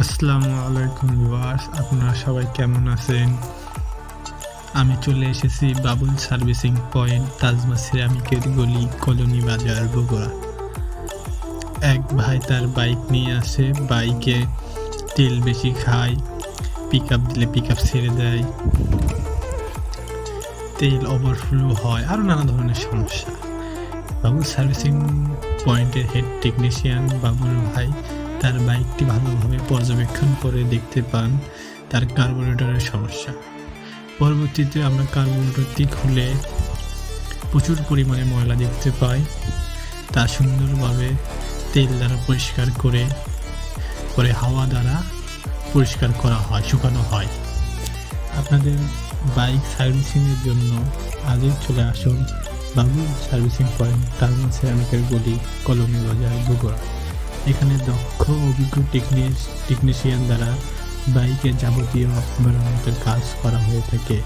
আসসালামু আলাইকুম ভিউয়ার্স, আপনারা সবাই কেমন আছেন? আমি চলে এসেছি বাবুল সার্ভিসিং পয়েন্ট, তাজমা সিরামিকের গলি, কলোনি বাজার, বগুড়া। এক ভাই তার বাইক নিয়ে আসে, বাইকে তেল বেশি খায়, পিক আপ দিলে পিক আপ ছেড়ে দেয়, তেল ওভারফ্লো হয়, আরও নানা ধরনের সমস্যা। বাবুল সার্ভিসিং পয়েন্টের হেড টেকনিশিয়ান বাবুল ভাই তার বাইকটি ভালোভাবে পর্যবেক্ষণ করে দেখতে পান তার কার্বোরেটরের সমস্যা। পরবর্তীতে আমরা কার্বোরেটরটি খুলে প্রচুর পরিমাণে ময়লা দেখতে পাই। তা সুন্দরভাবে তেল দ্বারা পরিষ্কার করে পরে হাওয়া দ্বারা পরিষ্কার করা হয়, শুকানো হয়। আপনাদের বাইক সার্ভিসিংয়ের জন্য আজই চলে আসুন বাবুল সার্ভিসিং পয়েন্ট, তাজমা সিরামিকের গলি, কলোনি বাজার, বগুড়া। এখানে দক্ষ অভিজ্ঞ টেকনিশিয়ান দ্বারা বাইকের যাবতীয় মেরামতের কাজ করা হয়ে থাকে।